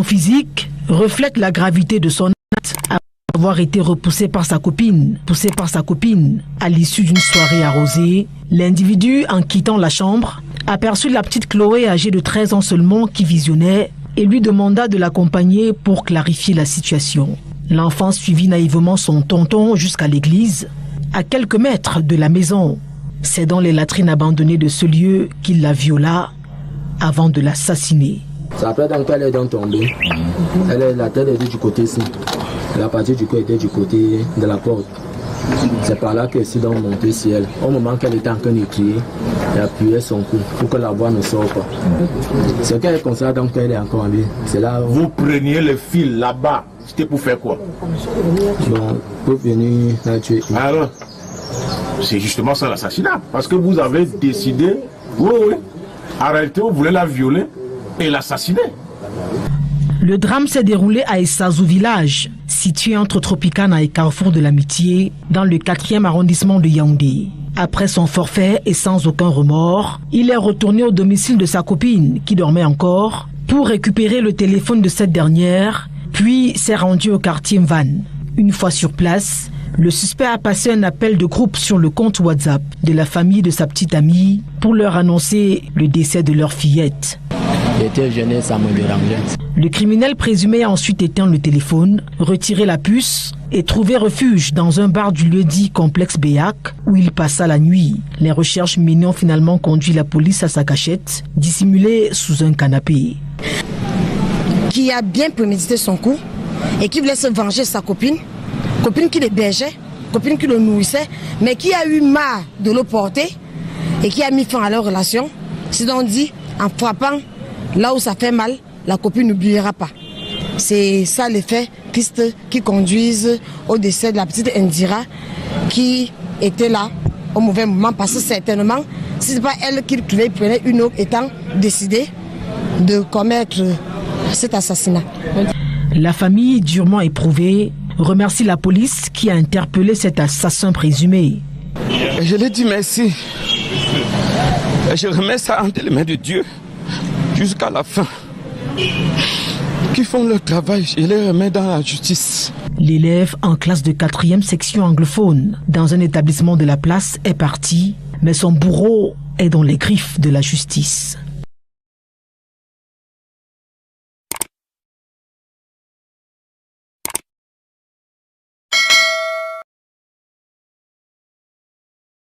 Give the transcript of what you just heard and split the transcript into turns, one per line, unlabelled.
Son physique reflète la gravité de son acte après avoir été repoussé par sa copine, à l'issue d'une soirée arrosée. L'individu, en quittant la chambre, aperçut la petite Chloé âgée de 13 ans seulement qui visionnait et lui demanda de l'accompagner pour clarifier la situation. L'enfant suivit naïvement son tonton jusqu'à l'église, à quelques mètres de la maison. C'est dans les latrines abandonnées de ce lieu qu'il la viola avant de l'assassiner.
C'est après donc qu'elle est donc tombée. La tête était du côté ici. La partie du corps était du côté de la porte. C'est par là qu'elle s'est donc montée sur elle. Au moment qu'elle était en train de crier, elle appuyait son cou pour que la voix ne sorte pas. C'est qu'elle constate donc qu'elle est encore en vie. C'est là où...
Vous preniez le fil là-bas, c'était pour faire quoi?
Bon, pour venir la tuer.
Alors, c'est justement ça l'assassinat. Parce que vous avez décidé, oui, en réalité vous voulez la violer et l'assassiner.
Le drame s'est déroulé à Essazou village, situé entre Tropicana et Carrefour de l'Amitié, dans le 4e arrondissement de Yaoundé. Après son forfait et sans aucun remords, il est retourné au domicile de sa copine, qui dormait encore, pour récupérer le téléphone de cette dernière, puis s'est rendu au quartier Mvan. Une fois sur place, le suspect a passé un appel de groupe sur le compte WhatsApp de la famille de sa petite amie pour leur annoncer le décès de leur fillette.
J'étais gêné, ça me dérangeait.
Le criminel présumé a ensuite éteint le téléphone, retiré la puce et trouvé refuge dans un bar du lieu-dit Complexe Béac où il passa la nuit. Les recherches menées ont finalement conduit la police à sa cachette, dissimulée sous un canapé.
Qui a bien prémédité son coup et qui voulait se venger de sa copine qui l'hébergeait, copine qui le nourrissait, mais qui a eu marre de le porter et qui a mis fin à leur relation. C'est donc dit, en frappant là où ça fait mal, la copine n'oubliera pas. C'est ça les faits tristes qui conduisent au décès de la petite Indira qui était là au mauvais moment parce que certainement, si ce n'est pas elle qui prenait une autre étant décidée de commettre cet assassinat.
La famille, durement éprouvée, remercie la police qui a interpellé cet assassin présumé.
Je lui dis merci. Je remets ça entre les mains de Dieu jusqu'à la fin. Qui font leur travail, je les remets dans la justice.
L'élève en classe de 4e section anglophone dans un établissement de la place est parti, mais son bourreau est dans les griffes de la justice.